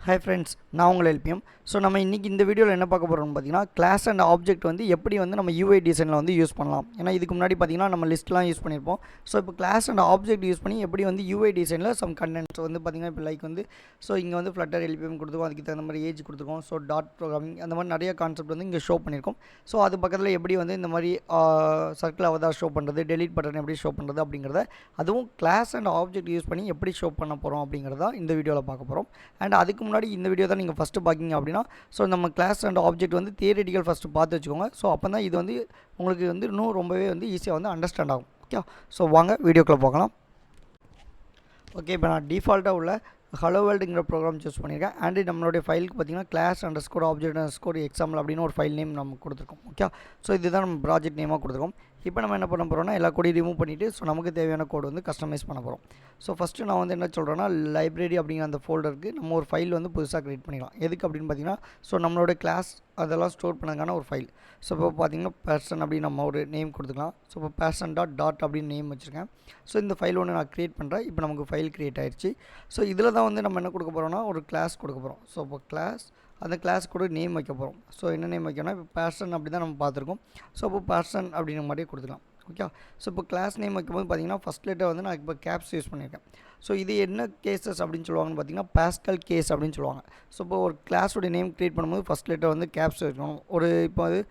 Hi friends, நான் உங்கள் LPM. So நம்ம இன்றைக்கி இந்த வீடியோவில் என்ன பார்க்க போகிறோம்னு பார்த்தீங்கன்னா கிளாஸ் அண்ட் ஆப்ஜெக்ட் வந்து எப்படி வந்து நம்ம UI டிசைனில் வந்து யூஸ் பண்ணலாம். ஏன்னா இதுக்கு முன்னாடி பார்த்தீங்கன்னா நம்ம லிஸ்ட்லாம் யூஸ் பண்ணியிருப்போம். ஸோ இப்போ கிளாஸ் அண்ட் ஆப்ஜெக்ட் யூஸ் பண்ணி எப்படி வந்து UI டிசைனில் சம் கண்டென்ட்ஸ் வந்து பார்த்திங்கன்னா இப்போ லைக் வந்து ஸோ இங்கே வந்து Flutter LPM கொடுத்துருக்கோம், அதுக்கு தகுந்த மாதிரி ஏஜ் கொடுத்துருக்கோம். ஸோ டாட் ப்ரோக்ராமிங் அந்த மாதிரி நிறைய கான்செப்ட் வந்து இங்கே ஷோ பண்ணியிருக்கோம். ஸோ அது பக்கத்தில் எப்படி வந்து இந்த மாதிரி சர்க்கிள் அவதார் ஷோ பண்ணுறது, டெலீட் பட்டன் எப்படி ஷோ பண்ணுறது அப்படிங்கிறத அதுவும் கிளாஸ் அண்ட் ஆப்ஜெக்ட் யூஸ் பண்ணி எப்படி ஷோ பண்ண போகிறோம் அப்படிங்கிறத இந்த வீடியோவில் பார்க்க போகிறோம். அண்ட் அதுக்கு முன்னாடி இந்த வீடியோ தான் நீங்கள் ஃபஸ்ட்டு பார்க்கிங்க அப்படின்னா ஸோ நம்ம கிளாஸ் அண்ட் ஆப்ஜெக்ட் வந்து தியரிட்டிக்கல் ஃபஸ்ட்டு பார்த்து வச்சுக்கோங்க. ஸோ அப்போ தான் இது வந்து உங்களுக்கு வந்து இன்னும் ரொம்பவே வந்து ஈஸியாக வந்து அண்டர்ஸ்டாண்ட் ஆகும். ஓகே, ஸோ வாங்க வீடியோக்குள்ளே பார்க்கலாம். ஓகே, இப்போ நான் டிஃபால்ட்டாக உள்ள ஹலோ வேர்ல்டுங்கிற ப்ரோக்ராம் சூஸ் பண்ணியிருக்கேன். அண்ட் நம்மளுடைய ஃபைலுக்கு பார்த்தீங்கன்னா class underscore object underscore example அப்படின்னு ஒரு ஃபைல் நேம் நம்ம கொடுத்துருக்கோம். ஓகே, ஸோ இதுதான் நம்ம ப்ராஜெக்ட் நேமாக கொடுத்துருக்கோம். இப்போ நம்ம என்ன பண்ண போகிறோம்னா எல்லா கோடையும் ரிமூவ் பண்ணிவிட்டு ஸோ நமக்கு தேவையான கோடு வந்து கஸ்டமைஸ் பண்ண போகிறோம். ஸோ ஃபஸ்ட்டு நான் வந்து என்ன சொல்கிறேன்னா லைப்ரரி அப்படிங்கிற அந்த ஃபோல்டருக்கு நம்ம ஒரு ஃபைல் வந்து புதுசாக க்ரியேட் பண்ணிக்கலாம். எதுக்கு அப்படின்னு பார்த்தீங்கன்னா ஸோ நம்மளோட கிளாஸ் அதெல்லாம் ஸ்டோர் பண்ணதுக்கான ஒரு ஃபைல். ஸோ இப்போ பார்த்தீங்கன்னா பர்சன் அப்படின்னு நம்ம ஒரு நேம் கொடுத்துக்கலாம். ஸோ இப்போ பர்சன் டாட் அப்படின்னு நேம் வச்சுருக்கேன். ஸோ இந்த ஃபைல் ஒன்று நான் க்ரியேட் பண்ணுறேன். இப்போ நமக்கு ஃபைல் க்ரியேட் ஆயிடுச்சு. ஸோ இதில் தான் வந்து நம்ம என்ன கொடுக்க போகிறோம்னா ஒரு கிளாஸ் கொடுக்க போகிறோம். ஸோ இப்போ கிளாஸ் அந்த கிளாஸ் கூட நேம் வைக்க போகிறோம். ஸோ என்ன நேம் வைக்கணும்னா இப்போ பர்சன் அப்படி தான் நம்ம பார்த்துருக்கோம். ஸோ இப்போ பர்சன் அப்படிங்கிற மாதிரியே கொடுத்துக்கலாம். ஓகே, ஸோ இப்போ கிளாஸ் நேம் வைக்கும்போது பார்த்தீங்கன்னா ஃபஸ்ட் லெட்டர் வந்து நான் இப்போ கேப்ஸ் யூஸ் பண்ணியிருக்கேன். ஸோ இது என்ன கேசஸ் அப்படின்னு சொல்லுவாங்கன்னு பார்த்தீங்கன்னா பாஸ்கல் கேஸ் அப்படின்னு சொல்லுவாங்க. ஸோ இப்போ ஒரு கிளாஸோட நேம் க்ரியேட் பண்ணும்போது ஃபஸ்ட் லெட்டர் வந்து கேப்ஸ் இருக்கணும். ஒரு இப்போ அது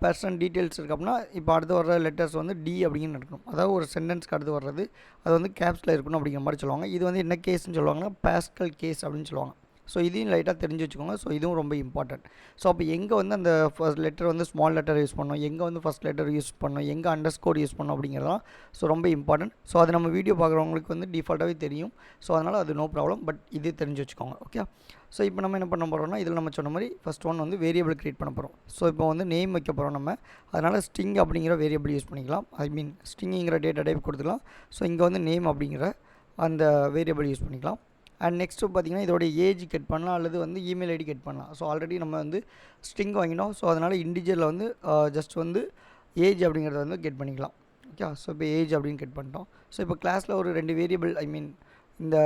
பர்சன் டீட்டெயில்ஸ் இருக்குது அப்படின்னா இப்போ அடுத்து வர்ற லெட்டர்ஸ் வந்து டி அப்படின்னு இருக்கணும். அதாவது ஒரு சென்டென்ஸ்க்கு அடுத்து வர்றது அது வந்து கேப்ஸில் இருக்கணும் அப்படிங்கிற மாதிரி சொல்லுவாங்க. இது வந்து என்ன கேஸ்ன்னு சொல்லுவாங்கன்னா பாஸ்கல் கேஸ் அப்படின்னு சொல்லுவாங்க. ஸோ இதையும் லைட்டாக தெரிஞ்சு வச்சுக்கோங்க. ஸோ இதுவும் ரொம்ப இம்பார்ட்டன்ட். ஸோ அப்போ எங்கே வந்து அந்த ஃபர்ஸ்ட் லெட்டர் வந்து ஸ்மால் லெட்டர் யூஸ் பண்ணணும், எங்கே வந்து ஃபஸ்ட் லெட்டர் யூஸ் பண்ணணும், எங்கே அண்டர்ஸ்கோர் யூஸ் பண்ணணும் அப்படிங்கிறதான் ஸோ ரொம்ப இம்பார்ட்டன்ட். ஸோ அது நம்ம வீடியோ பார்க்குறவங்களுக்கு வந்து டிஃபால்ட்டாகவே தெரியும். ஸோ அதனால் அது நோ ப்ராப்ளம், பட் இது தெரிஞ்சு வச்சுக்கோங்க. ஓகே, ஸோ இப்போ நம்ம என்ன பண்ண போகிறோம்னா இதில் நம்ம சொன்ன மாதிரி ஃபஸ்ட் ஒன் வந்து வேரியபிள் க்ரியேட் பண்ண போகிறோம். ஸோ இப்போ வந்து நேம் வைக்க போகிறோம் நம்ம. அதனால் ஸ்ட்ரிங் அப்படிங்கிற வேரியபிள் யூஸ் பண்ணிக்கலாம். ஐ மீன் ஸ்ட்ரிங்கிற டேட்டா டைப் கொடுத்துக்கலாம். ஸோ இங்கே வந்து நேம் அப்படிங்கிற அந்த வேரியபிள் யூஸ் பண்ணிக்கலாம். அண்ட் நெக்ஸ்ட்டு பார்த்திங்கன்னா இதோட ஏஜ் கெட் பண்ணலாம் அல்லது வந்து இமெயில் ஐடி கெட் பண்ணலாம். ஸோ ஆல்ரெடி நம்ம வந்து ஸ்ட்ரிங் வாங்கினோம். ஸோ அதனால் இண்டிஜுவலில் வந்து ஜஸ்ட் வந்து ஏஜ் அப்படிங்கிறத வந்து கெட் பண்ணிக்கலாம். ஓகே, ஸோ இப்போ ஏஜ் அப்படின்னு கெட் பண்ணிட்டோம். ஸோ இப்போ கிளாஸில் ஒரு 2 வேரியபிள் ஐ மீன் இந்த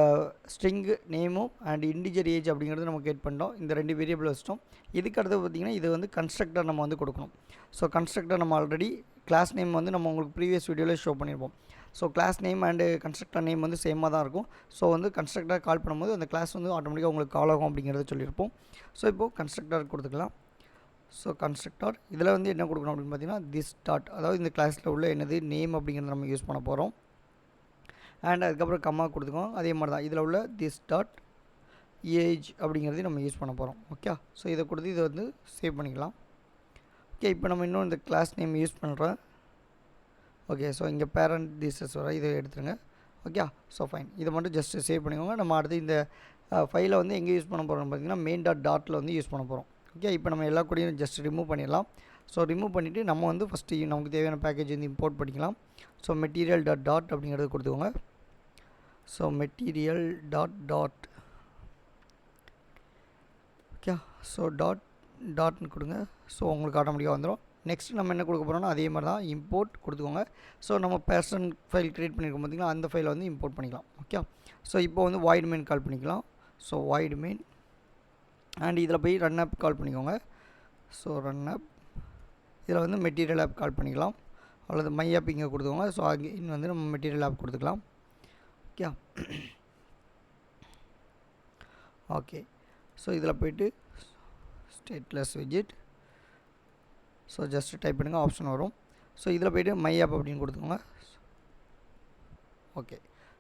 ஸ்ட்ரிங்கு நேமும் அண்ட் இண்டிஜர் ஏஜ் அப்படிங்கிறது நம்ம கெட் பண்ணிட்டோம். இந்த 2 வேரியபிள் வச்சிட்டோம். இதுக்கு அடுத்து பார்த்திங்கன்னா இது வந்து கன்ஸ்ட்ரக்டர் நம்ம வந்து கொடுக்கணும். ஸோ கன்ஸ்ட்ரக்டர் நம்ம ஆல்ரெடி கிளாஸ் நேம் வந்து நம்ம உங்களுக்கு ப்ரீவியஸ் வீடியோவில் ஷோ பண்ணியிருப்போம். So class name and constructor name வந்து சேமாக தான் இருக்கும். ஸோ வந்து கன்ஸ்ட்ரக்டர் கால் பண்ணும்போது அந்த கிளாஸ் வந்து ஆட்டோமேட்டிக்காக உங்களுக்கு கால் ஆகும் அப்படிங்கிறத சொல்லியிருப்போம். ஸோ இப்போது கன்ஸ்ட்ரக்டர் கொடுத்துக்கலாம். ஸோ கன்ஸ்ட்ரக்டர் இதில் வந்து என்ன கொடுக்கணும் அப்படின்னு பார்த்தீங்கன்னா திஸ் டாட், அதாவது இந்த கிளாஸில் உள்ள என்னது நேம் அப்படிங்கிறத நம்ம யூஸ் பண்ண போகிறோம். அண்ட் அதுக்கப்புறம் கம்மா கொடுத்துக்கோம். அதே மாதிரி தான் இதில் உள்ள திஸ் டாட் ஏஜ் அப்படிங்கிறதையும் நம்ம யூஸ் பண்ண போகிறோம். ஓகே, ஸோ இதை கொடுத்து இதை வந்து சேவ் பண்ணிக்கலாம். ஓகே, இப்போ நம்ம இன்னும் இந்த கிளாஸ் நேம் யூஸ் பண்ணுறோம். ஓகே, ஸோ இங்கே பேரண்ட் திஸஸ் வர இதை எடுத்துருங்க. ஓகே, ஸோ ஃபைன், இதை மட்டும் ஜஸ்ட்டு சேவ் பண்ணிக்கோங்க. நம்ம அடுத்து இந்த ஃபைலை வந்து எங்கே யூஸ் பண்ண போகிறோம்னு பார்த்தீங்கன்னா மெயின் டாட்டில் வந்து யூஸ் பண்ண போகிறோம். ஓகே, இப்போ நம்ம எல்லா கூடயும் ஜஸ்ட் ரிமூவ் பண்ணிடலாம். ஸோ ரிமூவ் பண்ணிவிட்டு நம்ம வந்து ஃபஸ்ட்டு நமக்கு தேவையான பேக்கேஜ் வந்து இம்போர்ட் பண்ணிக்கலாம். ஸோ மெட்டீரியல் டாட் அப்படிங்கிறது கொடுத்துக்கோங்க. So material dot okay, so டாட்னு கொடுங்க. ஸோ உங்களுக்கு ஆட்டோமேட்டிக்காக வந்துடும். நெக்ஸ்ட் நம்ம என்ன கொடுக்க போகிறோம்னா அதே மாதிரி தான் இம்போர்ட் கொடுத்துக்கோங்க. ஸோ நம்ம பர்சன் ஃபைல் க்ரியேட் பண்ணியிருக்கோம் பார்த்திங்கன்னா அந்த ஃபைலை வந்து இம்போர்ட் பண்ணிக்கலாம். ஓகே, ஸோ இப்போ வந்து வாய்ட் மெயின் கால் பண்ணிக்கலாம். ஸோ வாய்ட் மெயின் அண்ட் இதில் போய் ரன் ஆப் கால் பண்ணிக்கோங்க. ஸோ ரன் ஆப் இதில் வந்து மெட்டீரியல் ஆப் கால் பண்ணிக்கலாம் அல்லது மை ஆப் இங்கே கொடுத்துக்கோங்க. ஸோ அகைன் வந்து நம்ம மெட்டீரியல் ஆப் கொடுத்துக்கலாம். ஓகே, ஓகே, ஸோ இதில் போய்ட்டு ஸ்டேட்லெஸ் விஜிட் ஸோ ஜஸ்ட் டைப் பண்ணுங்கள், ஆப்ஷன் வரும். ஸோ இதில் போய்ட்டு மை ஆப் அப்படின்னு கொடுத்துக்கோங்க. ஓகே,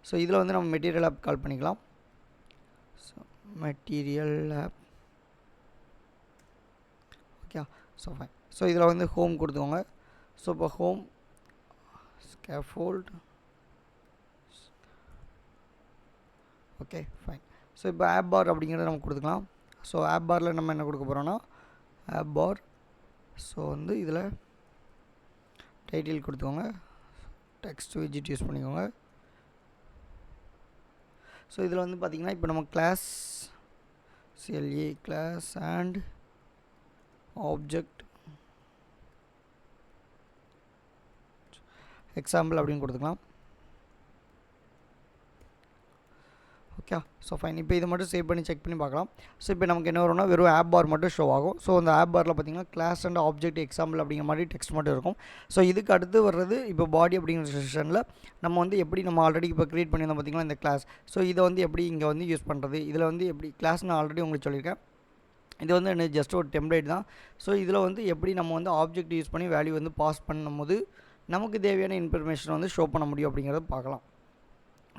ஸோ இதில் வந்து நம்ம மெட்டீரியல் ஆப் கால் பண்ணிக்கலாம். So material app okay, so fine. So இதில் வந்து ஹோம் கொடுத்துக்கோங்க. ஸோ இப்போ home scaffold okay fine. So இப்போ ஆப் பார் அப்படிங்கிறத நம்ம கொடுத்துக்கலாம். ஸோ ஆப் பாரில் நம்ம என்ன கொடுக்க போகிறோன்னா ஆப் பார். ஸோ வந்து இதில் டைட்டில் கொடுத்துக்கோங்க. டெக்ஸ்ட் விஜிட் யூஸ் பண்ணிக்கோங்க. ஸோ இதில் வந்து பார்த்திங்கன்னா இப்போ நம்ம class CLA class and object example அப்படின்னு கொடுத்துக்கலாம். ஓகே. So fine. இப்போ இதை மட்டும் சேவ் பண்ணி செக் பண்ணி பார்க்கலாம். ஸோ இப்போ நமக்கு என்ன வரும்னா வெறும் ஆப் பார் மட்டும் ஷோ ஆகும். ஸோ அந்த ஆப் பாரில் பார்த்தீங்கன்னா கிளாஸ் அண்ட் ஆப்ஜெக்ட் எக்ஸாம்பிள் அப்படிங்கிற மாதிரி டெக்ஸ்ட் மட்டும் இருக்கும். ஸோ இதுக்கு அடுத்து வர்றது இப்போ பாடி அப்படிங்கிற செஷனில் நம்ம வந்து எப்படி நம்ம ஆல்ரெடி இப்போ க்ரியேட் பண்ணியிருந்தோம் பார்த்தீங்கன்னா இந்த கிளாஸ். ஸோ இதை வந்து எப்படி இங்கே வந்து யூஸ் பண்ணுறது, இதில் வந்து எப்படி கிளாஸ் நான் ஆல்ரெடி உங்களுக்கு சொல்லியிருக்கேன். இது வந்து என்ன ஜஸ்ட் ஒரு டெம்ப்ளேட் தான். ஸோ இதில் வந்து எப்படி நம்ம வந்து ஆப்ஜெக்ட் யூஸ் பண்ணி வேல்யூ வந்து பாஸ் பண்ணும்போது நமக்கு தேவையான இன்ஃபர்மேஷன் வந்து ஷோ பண்ண முடியும் அப்படிங்கிறத பார்க்கலாம்.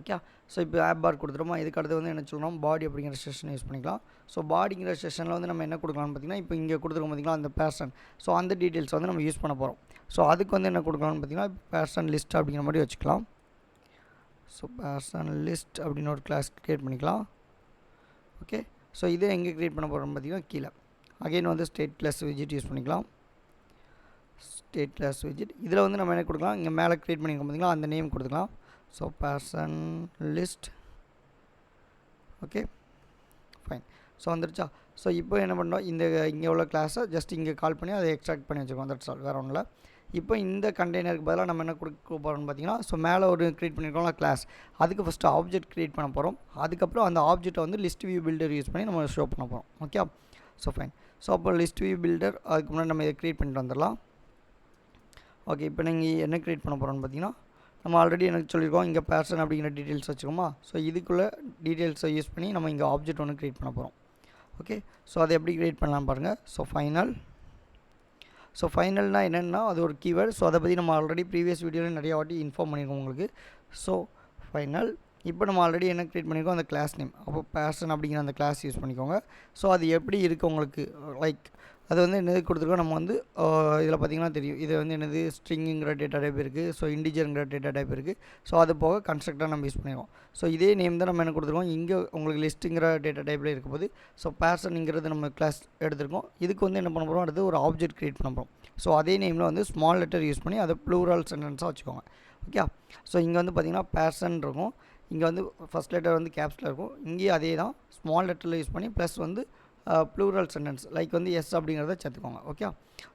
ஓகே. ஸோ இப்போ ஆப் பார் கொடுத்துருமா. இதுக்கு அடுத்து வந்து என்ன சொல்லணும், பாடி அப்படிங்கிற செஷன் யூஸ் பண்ணிக்கலாம். ஸோ பாடிங்கிற செஷனில் வந்து நம்ம என்ன கொடுக்கலாம்னு பார்த்தீங்கன்னா இப்போ இங்கே கொடுத்துருக்கோம் பார்த்தீங்களா அந்த பேர்சன். ஸோ அந்த டீட்டெயில்ஸ் வந்து நம்ம யூஸ் பண்ண போகிறோம். ஸோ அதுக்கு வந்து என்ன கொடுக்கலாம்னு பார்த்தீங்கன்னா பேர்சன் லிஸ்ட் அப்படிங்கிற மாதிரி வச்சுக்கலாம். ஸோ பேர்சன் லிஸ்ட் அப்படின்னு ஒரு கிளாஸ் க்ரியேட் பண்ணிக்கலாம். ஓகே. ஸோ இதை எங்கே க்ரியேட் பண்ண போகிறோம்னு பார்த்தீங்கன்னா கீழே அகைன் வந்து ஸ்டேட் கிளாஸ் விஜிட் யூஸ் பண்ணிக்கலாம். ஸ்டேட் கிளாஸ் விஜிட் இதில் வந்து நம்ம என்ன கொடுக்கலாம், இங்கே மேலே க்ரியேட் பண்ணியிருக்கோம் பார்த்தீங்களா அந்த நேம் கொடுத்துக்கலாம். So person list. Okay fine. So வந்துருச்சா. ஸோ இப்போ என்ன பண்ணோம், இந்த இங்கே உள்ள கிளாஸை ஜஸ்ட் இங்கே கால் பண்ணி அதை எக்ஸ்ட்ராக்ட் பண்ணி வச்சுருக்கோம். தட்ஸ் ஆல், வேறு ஒன்றும் இல்லை. இப்போ இந்த கண்டெய்னருக்கு பதிலாக நம்ம என்ன கொடுக்க போகிறோம்னு பார்த்தீங்கன்னா ஸோ மேலே ஒரு க்ரியேட் பண்ணியிருக்கோம்ல கிளாஸ், அதுக்கு ஃபஸ்ட்டு ஆப்ஜெக்ட் க்ரியேட் பண்ண போகிறோம். அதுக்கப்புறம் அந்த ஆப்ஜெக்ட்டை வந்து லிஸ்ட் வியூ பில்டர் யூஸ் பண்ணி நம்ம ஷோ பண்ண போகிறோம். ஓகே. So fine. ஸோ அப்போ லிஸ்ட் வியூ பில்டர் அதுக்கு முன்னாடி நம்ம இதை க்ரியேட் பண்ணிட்டு வந்துடலாம். ஓகே. இப்போ நீங்கள் என்ன க்ரியேட் பண்ண போகிறோம்னு பார்த்தீங்கன்னா நம்ம ஆல்ரெடி எனக்கு சொல்லியிருக்கோம் இங்கே பேர்சன் அப்படிங்கிற டீட்டெயில்ஸ் வச்சுக்கோமா. ஸோ இதுக்குள்ளே டீட்டெயில்ஸை யூஸ் பண்ணி நம்ம இங்கே ஆப்ஜெக்ட் ஒன்று க்ரியேட் பண்ண போகிறோம். ஓகே. ஸோ அதை எப்படி க்ரியேட் பண்ணலாம் பாருங்கள். So final. ஸோ ஃபைனல்னால் என்னென்னா அது ஒரு கீவேர்டு. ஸோ அதை பற்றி நம்ம ஆல்ரெடி ப்ரீவியஸ் வீடியோவில் நிறையா வாட்டி இன்ஃபார்ம் பண்ணியிருக்கோம் உங்களுக்கு. So final. இப்போ நம்ம ஆல்ரெடி என்ன க்ரியேட் பண்ணியிருக்கோம் அந்த கிளாஸ் நேம். அப்போ பேர்சன் அப்படிங்கிற அந்த கிளாஸ் யூஸ் பண்ணிக்கோங்க. ஸோ அது எப்படி இருக்குது உங்களுக்கு, லைக் அது வந்து என்னது கொடுத்துருக்கோம் நம்ம வந்து இதில் பார்த்திங்கன்னா தெரியும். இது வந்து என்னது ஸ்ட்ரிங்குங்கிற டேட்டா டைப் இருக்குது. ஸோ இன்டிஜருங்கிற டேட்டா டைப் இருக்குது. ஸோ அது போக கன்ஸ்ட்ரக்டர் நம்ம யூஸ் பண்ணிடுவோம். ஸோ இதே நேம் தான் நம்ம என்ன கொடுத்துருக்கோம் இங்கே உங்களுக்கு லிஸ்ட்டுங்கிற டேட்டா டைப்பில் இருக்கும்போது. ஸோ பேர்சனுங்கிறது நம்ம கிளாஸ் எடுத்துருக்கோம். இதுக்கு வந்து என்ன பண்ண போகிறோம், அடுத்து ஒரு ஆப்ஜெக்ட் க்ரியேட் பண்ண போகிறோம். ஸோ அதே நேமில் வந்து ஸ்மால் லெட்டர் யூஸ் பண்ணி அதை ப்ளூரல் சென்டென்ஸாக வச்சுக்கோங்க. ஓகே. ஸோ இங்கே வந்து பார்த்திங்கன்னா பேர்சன் இருக்கும். இங்கே வந்து ஃபஸ்ட் லெட்டர் வந்து கேப்ஸில் இருக்கும். இங்கேயும் அதே தான் ஸ்மால் லெட்டரில் யூஸ் பண்ணி ப்ளஸ் வந்து ப்ளூரல் சென்டென்ஸ் லைக் வந்து எஸ் அப்படிங்கிறத சேர்த்துக்கோங்க. ஓகே.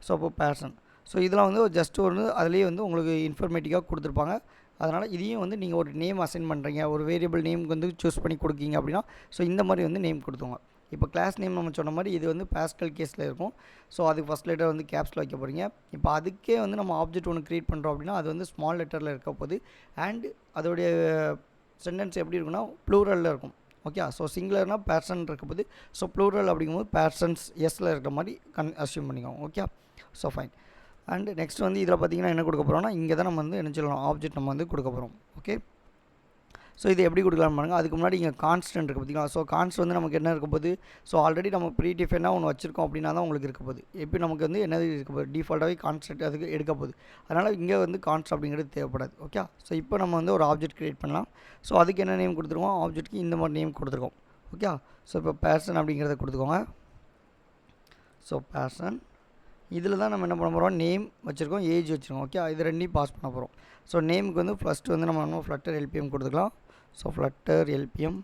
ஸோ அப்போ பேர்சன். ஸோ இதெல்லாம் வந்து ஜஸ்ட் ஒரு அதுலேயே வந்து உங்களுக்கு இன்ஃபர்மேட்டிவாக கொடுத்துருப்பாங்க. அதனால் இதையும் வந்து நீங்கள் ஒரு நேம் அசைன் பண்ணுறீங்க, ஒரு வேரியபிள் நேமுக்கு வந்து சூஸ் பண்ணி கொடுக்கீங்க அப்படின்னா ஸோ இந்த மாதிரி வந்து நேம் கொடுத்துங்க. இப்போ கிளாஸ் நேம் நம்ம சொன்ன மாதிரி இது வந்து பாஸ்கல் கேஸில் இருக்கும். ஸோ அதுக்கு ஃபஸ்ட் லெட்டர் வந்து கேப்ஸில் வைக்க போகிறீங்க. இப்போ அதுக்கே வந்து நம்ம ஆப்ஜெக்ட் ஒன்று க்ரியேட் பண்ணுறோம் அப்படின்னா அது வந்து ஸ்மால் லெட்டரில் இருக்க போகுது. அண்ட் அதோடைய சென்டென்ஸ் எப்படி இருக்குன்னா ப்ளூரலில் இருக்கும். ஓகே. ஸோ சிங்குலர்னால் பேர்சன் இருக்கும்போது ஸோ ப்ளூரல் அப்படிங்கும்போது பேர்சன்ஸ் எஸ்ஸில் இருக்கிற மாதிரி அஸ்யூம் பண்ணிக்கோங்க. Okay. So fine. And next வந்து இதில் பார்த்திங்கன்னா என்ன கொடுக்க போகிறோம்னா இங்கே தான் நம்ம வந்து என்ன சொல்லலாம் ஆப்ஜெக்ட் நம்ம வந்து கொடுக்க போகிறோம். ஓகே. ஸோ இது எப்படி கொடுக்கலாம்னு பாருங்கள். அதுக்கு முன்னாடி இங்கே கான்ஸ்டன்ட் இருக்குது பார்த்திங்களா. ஸோ கான்ஸ்ட் வந்து நமக்கு என்ன இருக்க போகுது, ஸோ ஆல்ரெடி நம்ம ப்ரீ டிஃபைனாக ஒன்று வச்சுருக்கோம் அப்படின்னா தான் உங்களுக்கு இருக்க போகுது. எப்படி நமக்கு வந்து என்னது இருக்க போகுது, டிஃபால்ட்டாகவே கான்ஸ்டன்ட் அதுக்கு எடுக்க போகுது. அதனால் இங்கே வந்து கான்ஸ்ட் அப்படிங்கிறது தேவைப்படாது. ஓகே. ஸோ இப்போ நம்ம வந்து ஒரு ஆப்ஜெக்ட் க்ரியேட் பண்ணலாம். ஸோ அதுக்கு என்ன நேம் கொடுத்துருக்கோம், ஆப்ஜெக்ட்டுக்கு இந்த மாதிரி நேம் கொடுத்துருக்கோம். ஓகே. ஸோ இப்போ பேர்சன் அப்படிங்கிறத கொடுத்துக்கோங்க. ஸோ பேர்சன் இதில் தான் நம்ம என்ன பண்ண போகிறோம், நேம் வச்சுருக்கோம், ஏஜ் வச்சுருக்கோம். ஓகே. இது ரெண்டையும் பாஸ் பண்ண போகிறோம். ஸோ நேமுக்கு வந்து ஃபஸ்ட்டு வந்து நம்ம ஃப்ளட்டர் எல்பிஎம் கொடுத்துக்கலாம். So flutter LPM.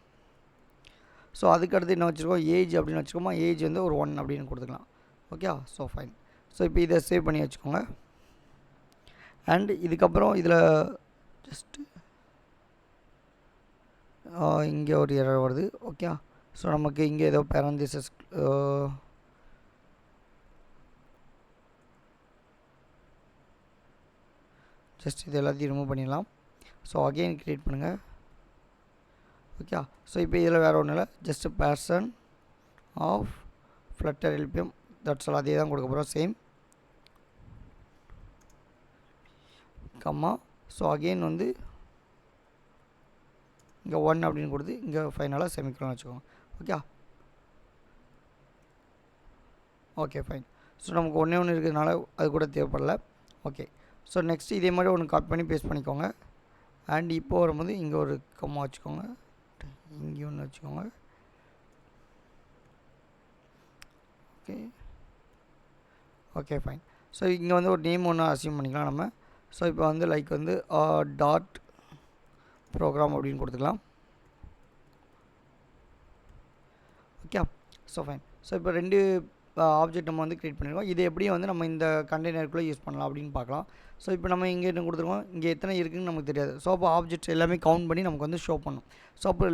ஸோ அதுக்கடுத்து என்ன வச்சுருக்கோம், ஏஜ் அப்படின்னு வச்சுக்கோமா. ஏஜ் வந்து ஒரு 1 அப்படின்னு கொடுத்துக்கலாம். ஓகே. So fine. ஸோ இப்போ இதை சேவ் பண்ணி வச்சுக்கோங்க. அண்ட் இதுக்கப்புறம் இதில் ஜஸ்ட்டு இங்கே ஒரு எரர் வருது. ஓகே. ஸோ நமக்கு இங்கே ஏதோ பேரந்திசஸ் ஜஸ்ட் இது எல்லாத்தையும் ரிமூவ் பண்ணிடலாம். ஸோ அகெயின் க்ரியேட் பண்ணுங்கள். ஓகே. ஸோ இப்போ இதில் வேறு ஒன்றும் இல்லை, just person of flutter LPM that's all. அதே தான் கொடுக்க போகிறோம், சேம் கம்மா. ஸோ அகெயின் வந்து இங்கே 1 அப்படின்னு கொடுத்து இங்கே ஃபைனலாக செமிக்கோலன் வச்சுக்கோங்க. ஓகே. Okay fine. ஸோ நமக்கு ஒன்று இருக்கிறதுனால அது கூட தேவைப்படலை. ஓகே. ஸோ நெக்ஸ்ட் இதே மாதிரி ஒன்று காப்பி பண்ணி பேஸ்ட் பண்ணிக்கோங்க. அண்ட் இப்போ வரும்போது இங்கே ஒரு கம்மா வச்சுக்கோங்க, இங்கே ஒன்று வச்சுக்கோங்க. ஓகே. Okay fine. ஸோ இங்கே வந்து ஒரு நேம் ஒன்று அசியூம் பண்ணிக்கலாம் நம்ம. ஸோ இப்போ வந்து லைக் வந்து டாட் ப்ரோக்ராம் அப்படின்னு கொடுத்துக்கலாம். ஓகே. So fine. ஸோ இப்போ 2 ஆப்ஜெக்ட் நம்ம வந்து க்ரியேட் பண்ணியிருக்கோம். இது எப்படி வந்து நம்ம இந்த கண்டெய்னருக்குள்ளே யூஸ் பண்ணலாம் அப்படின்னு பார்க்கலாம். ஸோ இப்போ நம்ம இங்கே என்ன கொடுத்துருக்கோம், இங்கே எத்தனை இருக்குதுன்னு நமக்கு தெரியாது. ஸோ அப்போ ஆப்ஜெக்ட்ஸ் எல்லாமே கவுண்ட் பண்ணி நமக்கு வந்து ஷோ பண்ணும். ஸோ அப்போ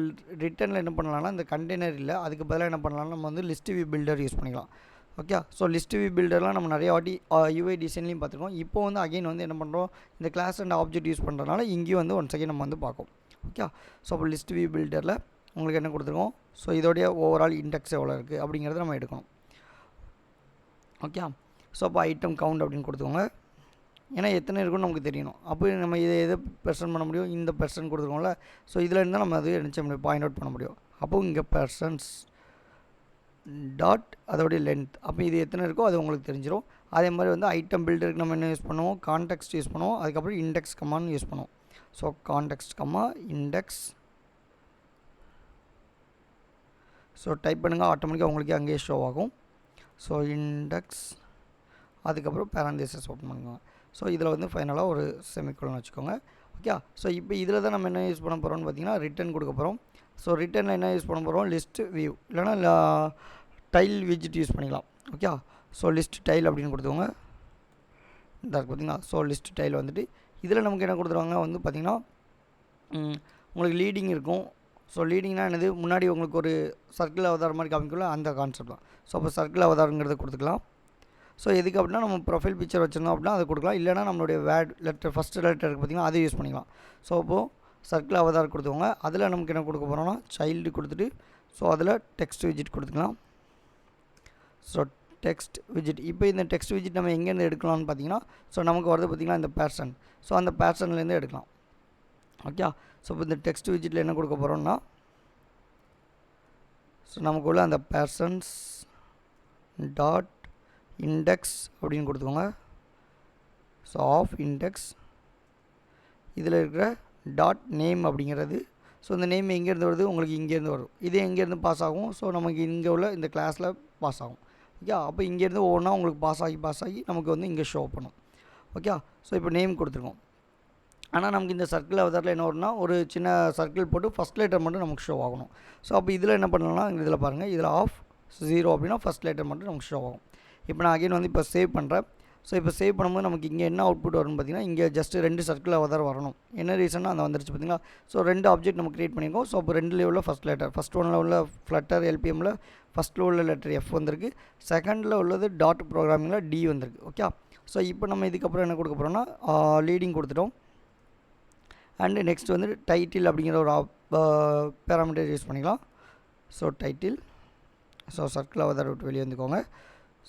ரிட்டர்னில் என்ன பண்ணலாம்னா இந்த கண்டெய்னர் இல்லை, அதுக்கு பதிலாக என்ன பண்ணலாம்னா நம்ம வந்து ListView பில்டர் யூஸ் பண்ணிக்கலாம். ஓகே. ஸோ ListView பில்டர்லாம் நம்ம நிறைய வாட்டி UI டிசைன்லையும் பார்த்துருக்கோம். இப்போ வந்து அகைன் வந்து என்ன பண்ணுறோம், இந்த கிளாஸ் அண்ட் ஆப்ஜெக்ட் யூஸ் பண்ணுறதுனால இங்கேயும் வந்து ஒன்ஸ் அகைன் நம்ம வந்து பார்க்கும். ஓகே. ஸோ அப்போ ListView பில்டரில் உங்களுக்கு என்ன கொடுத்துருக்கோம், ஸோ இதோடைய ஓவரால் இண்டெக்ஸ் எவ்வளோ இருக்குது அப்படிங்கிறத நம்ம எடுக்கணும். ஓகே. ஸோ அப்போ ஐட்டம் கவுண்ட் அப்படின்னு கொடுத்துக்கோங்க. ஏன்னா எத்தனை இருக்குன்னு நமக்கு தெரியணும். அப்போ நம்ம இதை எதை பெர்சன் பண்ண முடியும், இந்த பெர்சன் கொடுத்துருக்கோம்ல. ஸோ இதில் இருந்தால் நம்ம அது நினச்ச முடியும், பாயிண்ட் அவுட் பண்ண முடியும். அப்போது இங்கே பெர்சன்ஸ் டாட் அதோடைய லென்த், அப்போ இது எத்தனை இருக்கோ அது உங்களுக்கு தெரிஞ்சிடும். அதே மாதிரி வந்து ஐட்டம் பில்டருக்கு நம்ம என்ன யூஸ் பண்ணுவோம், கான்டெக்ஸ்ட் யூஸ் பண்ணுவோம். அதுக்கப்புறம் இண்டெக்ஸ் கமான்னு யூஸ் பண்ணுவோம். So context comma index. So type பண்ணுங்கள், ஆட்டோமேட்டிக்காக உங்களுக்கு அங்கேயே ஷோ ஆகும். ஸோ இண்டெக்ஸ், அதுக்கப்புறம் பேரந்தசிஸ் ஓப்பன் பண்ணுங்க. ஸோ இதில் வந்து ஃபைனலாக ஒரு செமிகோலன் வச்சுக்கோங்க. ஓகே. ஸோ இப்போ இதில் தான் நம்ம என்ன யூஸ் பண்ண போகிறோம்னு பார்த்தீங்கன்னா ரிட்டர்ன் கொடுக்க போகிறோம். ஸோ ரிட்டர்னில் என்ன யூஸ் பண்ண போகிறோம், லிஸ்ட் வியூ இல்லைனா டைல் விஜிட் யூஸ் பண்ணிக்கலாம். ஓகே. ஸோ லிஸ்ட் டைல் அப்படின்னு கொடுத்துக்கோங்க. இந்த பார்த்தீங்கன்னா ஸோ லிஸ்ட் டைல் வந்துட்டு இதில் நமக்கு என்ன கொடுத்துருவாங்க வந்து பார்த்திங்கன்னா உங்களுக்கு லீடிங் இருக்கும். ஸோ லீடிங்னா என்னது, முன்னாடி உங்களுக்கு ஒரு சர்க்கிள் அவதாரம் மாதிரி காமிக்கல, அந்த கான்செப்ட் தான். ஸோ அப்போ சர்க்கிள் அவதாரங்கிறத கொடுத்துக்கலாம். ஸோ எதுக்கு அப்படின்னா நம்ம ப்ரொஃபைல் பிக்சர் வச்சுருந்தோம் அப்படின்னா அதை கொடுக்கலாம். இல்லைனா நம்மளுடைய வேர்ட் லெட்டர் ஃபஸ்ட்டு லெட்டர் இருக்குது பார்த்திங்கன்னா அதை யூஸ் பண்ணிக்கலாம். ஸோ அப்போது சர்க்கிள் அவதாரம் கொடுத்துக்கோங்க. அதில் நமக்கு என்ன கொடுக்க போகிறோம்னா சைல்டு கொடுத்துட்டு ஸோ அதில் டெக்ஸ்ட் விஜிட் கொடுத்துக்கலாம். ஸோ டெக்ஸ்ட் விஜிட், இப்போ இந்த டெக்ஸ்ட் விஜிட் நம்ம எங்கேருந்து எடுக்கலாம்னு பார்த்தீங்கன்னா ஸோ நமக்கு வரது பார்த்திங்கன்னா இந்த பேர்சன். ஸோ அந்த பேர்சன்லேருந்து எடுக்கலாம். ஓகே. ஸோ இப்போ இந்த டெக்ஸ்ட் விஜிட்டில் என்ன கொடுக்க போகிறோம்னா ஸோ நமக்குள்ள அந்த பேர்சன்ஸ் டாட் இண்டெக்ஸ் அப்படின்னு கொடுத்துக்கோங்க. ஸோ ஆஃப் இண்டெக்ஸ் இதில் இருக்கிற டாட் நேம் அப்படிங்கிறது. ஸோ இந்த நேம் எங்கேருந்து வருது, உங்களுக்கு இங்கேருந்து வரும். இது எங்கேருந்து பாஸ் ஆகும், ஸோ நமக்கு இங்கே உள்ள இந்த கிளாஸில் பாஸ் ஆகும். ஓகே. அப்போ இங்கேருந்து ஒவ்வொன்றா உங்களுக்கு பாஸ் ஆகி நமக்கு வந்து இங்கே ஷோ பண்ணும். ஓகே. ஸோ இப்போ நேம் கொடுத்துருக்கோம். ஆனால் நமக்கு இந்த சர்க்கிள் அவதாரில் என்ன வரும்னா ஒரு சின்ன சர்க்கிள் போட்டு ஃபஸ்ட் லெட்டர் மட்டும் நமக்கு ஷோ ஆகணும். ஸோ அப்போ இதில் என்ன பண்ணலாம்னா இதில் பாருங்கள், இதில் ஆஃப் 0 அப்படின்னா ஃபஸ்ட் லெட்டர் மட்டும் நமக்கு ஷோ ஆகும். இப்போ நான் அகைன் வந்து இப்போ சேவ் பண்ணுறேன். ஸோ இப்போ சேவ் பண்ணும்போது நமக்கு இங்கே என்ன அவுட்புட் வரும்னு பார்த்தீங்கன்னா இங்கே ஜஸ்ட் 2 சர்க்கிள் அவதாரம் வரணும். என்ன ரீசன்னா அந்த வந்துருச்சு பார்த்தீங்களா. ஸோ 2 ஆப்ஜெக்ட் நம்ம க்ரியேட் பண்ணியிருக்கோம். ஸோ அப்போ 2 லெவலில் ஃபஸ்ட் லெட்டர், ஃபஸ்ட் ஒன்னில் உள்ள ஃப்ளட்டர் எல்பிஎம்மில் ஃபஸ்ட்டில் உள்ள லெட்டர் எஃப் வந்திருக்கு, செகண்டில் உள்ளது டாட் ப்ரோக்ராமிங்கில் டி வந்திருக்கு. ஓகே. ஸோ இப்போ நம்ம இதுக்கப்புறம் என்ன கொடுக்க போகிறோம்னா லீடிங் கொடுத்துட்டோம். அண்டு நெக்ஸ்ட் வந்து டைட்டில் அப்படிங்கிற ஒரு பேராமீட்டர் யூஸ் பண்ணிக்கலாம். ஸோ டைட்டில், ஸோ சர்க்கிள் அவதார விட்டு வெளியே வந்துக்கோங்க.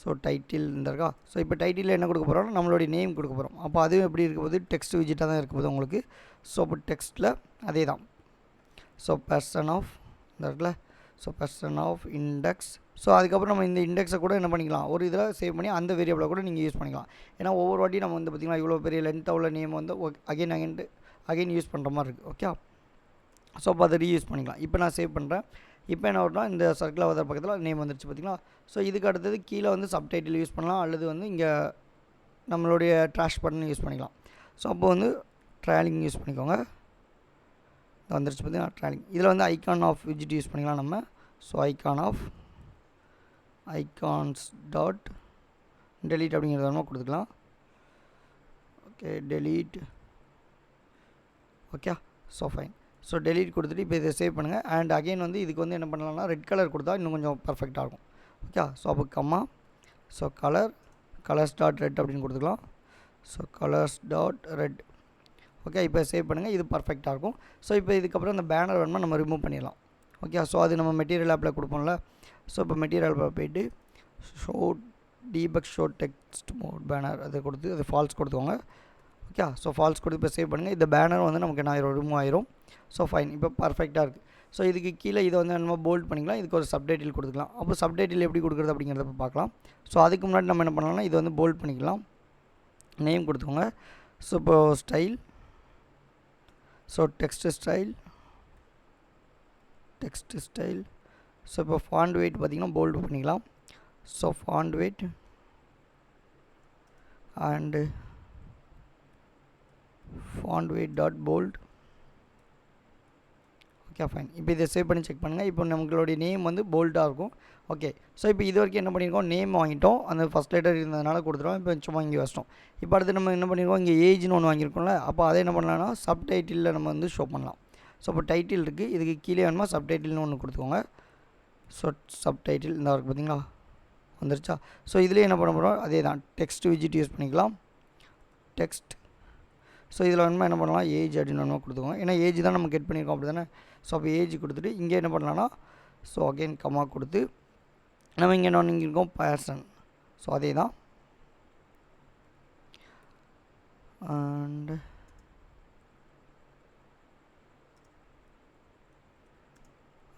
ஸோ டைட்டில் இந்த இருக்கா. ஸோ இப்போ டைட்டிலில் என்ன கொடுக்க போகிறோம்னா நம்மளுடைய நேம் கொடுக்க போகிறோம். அப்போ அதுவும் எப்படி இருக்க போது, டெக்ஸ்ட் விஜிட்டாக தான் இருக்க போது உங்களுக்கு. ஸோ அப்போ டெக்ஸ்ட்டில் அதே தான். ஸோ பர்சன் ஆஃப் இந்த இருக்குல்ல, so person of index. So அதுக்கப்புறம் நம்ம இந்த இண்டெக்ஸை கூட என்ன பண்ணிக்கலாம், ஒரு இதில் சேவ் பண்ணி அந்த வேரியபிளை கூட நீங்கள் யூஸ் பண்ணிக்கலாம். ஏன்னா ஒவ்வொரு வாட்டி நம்ம வந்து பார்த்திங்கன்னா இவ்வளோ பெரிய லென்த்தாக உள்ள நேம் வந்து அகைன் யூஸ் பண்ணுற மாதிரி இருக்குது. ஓகே. ஸோ அப்போ அதை ரீயூஸ் பண்ணிக்கலாம். இப்போ நான் சேவ் பண்ணுறேன். இப்போ என்ன வரும்னா இந்த சர்க்கிள் அவதார பக்கத்தில் நேம் வந்துருச்சு பார்த்திங்களா. ஸோ இதுக்கு அடுத்தது கீழே வந்து சப்டைட்டில் யூஸ் பண்ணலாம், அல்லது வந்து இங்கே நம்மளுடைய ட்ராஷ் பட்டன் யூஸ் பண்ணிக்கலாம். ஸோ அப்போ வந்து ட்ராலிங் யூஸ் பண்ணிக்கோங்க. வந்துருச்சு பார்த்திங்கன்னா ட்ராலிங். இதில் வந்து ஐகான் ஆஃப் விஜிட் யூஸ் பண்ணிக்கலாம் நம்ம. So icon of icons dot delete அப்படிங்கிறத நம்ம கொடுத்துக்கலாம். Okay. Delete. Okay. So fine. So delete கொடுத்துட்டு இப்போ இதை சேவ் பண்ணுங்கள். அண்ட் அகைன் வந்து இதுக்கு வந்து என்ன பண்ணலாம்னா ரெட் கலர் கொடுத்தா இன்னும் கொஞ்சம் பர்ஃபெக்டாக இருக்கும். ஓகே. ஸோ அப்போ கம்மா, ஸோ கலர்ஸ் டாட் ரெட் அப்படின்னு கொடுத்துக்கலாம். So colours dot red. Okay. இப்போ சேவ் பண்ணுங்கள், இது பர்ஃபெக்டாக இருக்கும். ஸோ இப்போ இதுக்கப்புறம் அந்த பேனர் வேணுமா நம்ம ரிமூவ் பண்ணிடலாம். ஓகே. ஸோ அது நம்ம மெட்டீரியல் ஆப்பில் கொடுப்போம்ல. ஸோ இப்போ மெட்டீரியல் ஆப்பில் போய்ட்டு show debug show text mode banner அதை கொடுத்து அது ஃபால்ஸ் கொடுத்துக்கோங்க. ஓகே. ஸோ ஃபால்ஸ் கொடுத்து இப்போ சேவ் பண்ணுங்கள். இந்த பேனர் வந்து நமக்கு என்ன ஆயிரும், ரிமூவ் ஆயிரும். So fine. இப்போ பர்ஃபெக்டாக இருக்குது. ஸோ இதுக்கு கீழே இதை வந்து நம்ம போல்ட் பண்ணிக்கலாம். இதுக்கு ஒரு சப்டைட்டில் கொடுத்துக்கலாம். அப்போ சப்டைட்டில் எப்படி கொடுக்குறது அப்படிங்கிறத பார்க்கலாம். ஸோ அதுக்கு முன்னாடி நம்ம என்ன பண்ணலாம்னா இது வந்து போல்ட் பண்ணிக்கலாம். நேம் கொடுத்துக்கோங்க. ஸோ இப்போ style, so text style. So இப்போ ஃபாண்ட் வெயிட் பார்த்திங்கன்னா போல்டு பண்ணிக்கலாம். So font weight and font weight dot bold. Okay fine. இப்போ இதை சேவ் பண்ணி செக் பண்ணுங்கள். இப்போ நம்மளுடைய நேம் வந்து போல்டாக இருக்கும். ஓகே. ஸோ இப்போ இது வரைக்கும் என்ன பண்ணியிருக்கோம், நேம் வாங்கிட்டோம், அந்த ஃபஸ்ட் லெட்டர் இருந்ததுனால கொடுத்துட்டோம். இப்போ சும்மா இங்கே வச்சிட்டோம். இப்போ அடுத்து நம்ம என்ன பண்ணியிருக்கோம், இங்கே ஏஜ்னு ஒன்று வாங்கியிருக்கோம்ல, அப்போ அதை என்ன பண்ணலாம்னா சப்டைட்டிலில் நம்ம வந்து ஷோ பண்ணலாம். ஸோ இப்போ டைட்டில் இருக்குது, இதுக்கு கீழே வேணுமா சப்டைட்டில்னு ஒன்று கொடுத்துக்கோங்க. ஸோ சப்டைட்டில் இந்த இருக்குது பார்த்தீங்களா, வந்துருச்சா. ஸோ இதுலேயே என்ன பண்ண போகிறோம், அதே தான் டெக்ஸ்ட் விஜிட் யூஸ் பண்ணிக்கலாம். டெக்ஸ்ட். ஸோ இதில் வேணுமா என்ன பண்ணலாம், ஏஜ் அப்படின்னு ஒன்று கொடுத்துக்கோங்க. ஏன்னா ஏஜ் தான் நம்ம கெட் பண்ணியிருக்கோம் அப்படி தானே. ஸோ அப்போ ஏஜ் கொடுத்துட்டு இங்கே என்ன பண்ணலான்னா, ஸோ அகெயின் கம்மா கொடுத்து நம்ம இங்கே என்ன இருக்கோம், பர்சன். ஸோ அதே தான். And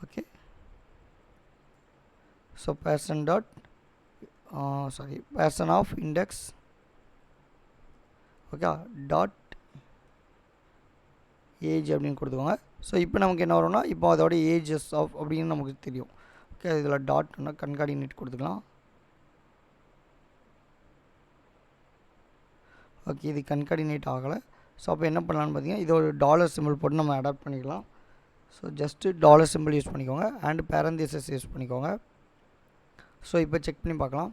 okay. So person dot person of index okay dot age அப்படின்னு கொடுத்துக்கோங்க. ஸோ இப்போ நமக்கு என்ன வரும்னா, இப்போ அதோட ஏஜஸ் ஆஃப் அப்படின்னு நமக்கு தெரியும். ஓகே, இதில் டாட்னா கன்கார்டினேட் கொடுத்துக்கலாம். ஓகே, இது கன்கார்டினேட் ஆகலை. ஸோ அப்போ என்ன பண்ணலான்னு பார்த்தீங்கன்னா, இது ஒரு டாலர் சிம்பிள் போட்டு நம்ம அடாப்ட் பண்ணிக்கலாம். So just dollar simple use பண்ணிக்கோங்க அண்ட் பேரந்தீசஸ் யூஸ் பண்ணிக்கோங்க. ஸோ இப்போ செக் பண்ணி பார்க்கலாம்.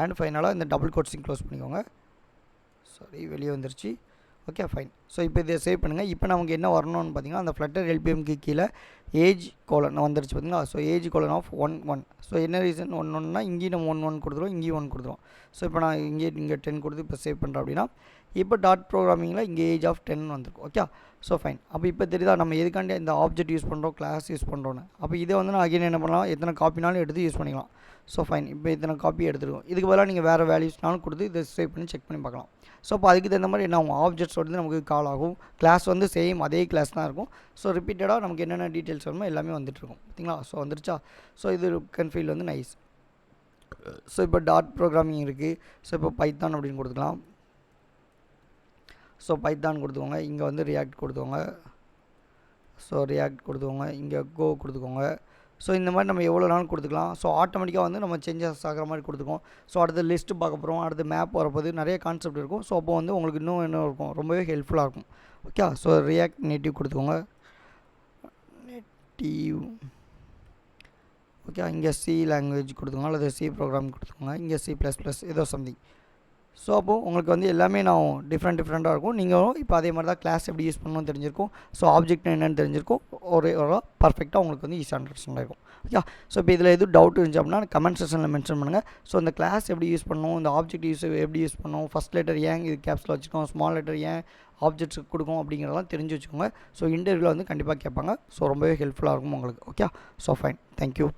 அண்ட் ஃபைனலாக இந்த டபுள் கோட்ஸையும் க்ளோஸ் பண்ணிக்கோங்க. சாரி, வெளியே வந்துருச்சு. Okay fine. ஸோ இப்போ இதை சேவ் பண்ணுங்கள். இப்போ நமக்கு என்ன வரணும்னு பார்த்தீங்கன்னா, அந்த ஃப்ளட்டர் எல்பிஎம்க்கு கீழே ஏஜ் கோலன் வந்துருச்சு பார்த்தீங்களா. So age colon of 1 so என்ன ரீசன் 1 இங்கேயும் நம்ம 1 கொடுத்துருவோம், இங்கேயும் 1 கொடுத்துருவோம். ஸோ இப்போ நான் இங்கே 10 கொடுத்து இப்போ சேவ் பண்ணுறேன் அப்படின்னா, இப்போ டாட் ப்ரோக்ராமிங்கில் இங்கே ஏஜ் ஆஃப் 10 வந்துருக்கும். Okay, so fine. அப்போ இப்போ தெரியுதா நம்ம எதுக்காண்டி இந்த ஆப்ஜெக்ட் யூஸ் பண்ணுறோம், கிளாஸ் யூஸ் பண்ணுறோன்னு. அப்போ இதை வந்து நான் அகைன் என்ன பண்ணலாம், எத்தனை காப்பினாலும் எடுத்து யூஸ் பண்ணிக்கலாம். So fine. இப்போ இத்தனை காப்பி எடுத்துருக்கோம். இதுக்கு பதிலாக நீங்கள் வேறு வேல்யூஸ்னாலும் கொடுத்து இதை சேவ் பண்ணி செக் பண்ணி பார்க்கலாம். ஸோ அப்போ அதுக்கு தகுந்த மாதிரி என்ன ஆகும், ஆப்ஜெக்ட்ஸ் வந்து நமக்கு கால் ஆகும். கிளாஸ் வந்து சேம் அதே கிளாஸ் தான் இருக்கும். ஸோ ரிப்பீட்டடாக நமக்கு என்னென்ன டீட்டெயில்ஸ் வேணுமோ எல்லாமே வந்துட்டுருக்கும். பார்த்தீங்களா. ஸோ வந்துருச்சா. ஸோ இது கன்ஃபீல் வந்து நைஸ். ஸோ இப்போ டாட் ப்ரோக்ராமிங் இருக்குது. ஸோ இப்போ பைத்தான் அப்படின்னு கொடுத்துக்கலாம். ஸோ பைத்தான் கொடுத்துக்கோங்க. இங்கே வந்து ரியாக்ட் கொடுத்துக்கோங்க. ஸோ ரியாக்ட் கொடுத்துக்கோங்க. இங்கே கோ கொடுத்துக்கோங்க. ஸோ இந்த மாதிரி நம்ம எவ்வளோ நாள் கொடுத்துக்கலாம். ஸோ ஆட்டோமேட்டிக்காக வந்து நம்ம சேஞ்சஸ் ஆகிற மாதிரி கொடுத்துருக்கோம். ஸோ அடுத்த லிஸ்ட்டு பார்க்க போகிறோம், அடுத்து மேப் வரப்போது நிறைய கான்செப்ட் இருக்கும். ஸோ அப்போ வந்து உங்களுக்கு இன்னும் என்ன இருக்கும், ரொம்பவே ஹெல்ப்ஃபுல்லாக இருக்கும். ஓகே. ஸோ ரியாக்ட் நேட்டிவ் கொடுத்துக்கோங்க. நேட்டிவ். ஓகே, இங்கே சி லாங்குவேஜ் கொடுத்துக்கோங்க, அல்லது சி ப்ரோக்ராம் கொடுத்துக்கோங்க. இங்கே C++ ஏதோ சம்திங். ஸோ அப்போது உங்களுக்கு வந்து எல்லாமே நான் டிஃப்ரெண்ட்டாக இருக்கும். நீங்களும் இப்போ அதே மாதிரி தான் கிளாஸ் எப்படி யூஸ் பண்ணணும்னு தெரிஞ்சிருக்கும். ஸோ ஆப்ஜெக்ட் என்னென்னு தெரிஞ்சிருக்கும். ஒரு பர்ஃபெக்டாக உங்களுக்கு வந்து ஈஸியாக அண்டர்ஸ்டாண்ட் ஆகிருக்கும். ஓகே. ஸோ இப்போ இதில் எதுவும் டவுட் இருந்துச்சு அப்படின்னா கமெண்ட் செக்ஷனில் மென்ஷன் பண்ணுங்கள். ஸோ இந்த கிளாஸ் எப்படி யூஸ் பண்ணணும், இந்த ஆப்ஜெக்ட் எப்படி யூஸ் பண்ணணும், ஃபஸ்ட் லெட்டர் ஏன் இது கேப்ஸில் வச்சுக்கோம், ஸ்மால் லெட்டர் ஏன் ஆப்ஜெக்ட்ஸ் கொடுக்கும் அப்படிங்கிறதெல்லாம் தெரிஞ்சு வச்சுக்கோங்க. ஸோ இன்டர்வியூவில் வந்து கண்டிப்பாக கேட்பாங்க. ஸோ ரொம்பவே ஹெல்ப்ஃபுல்லாக இருக்கும் உங்களுக்கு. ஓகே. So fine. தேங்க்யூ.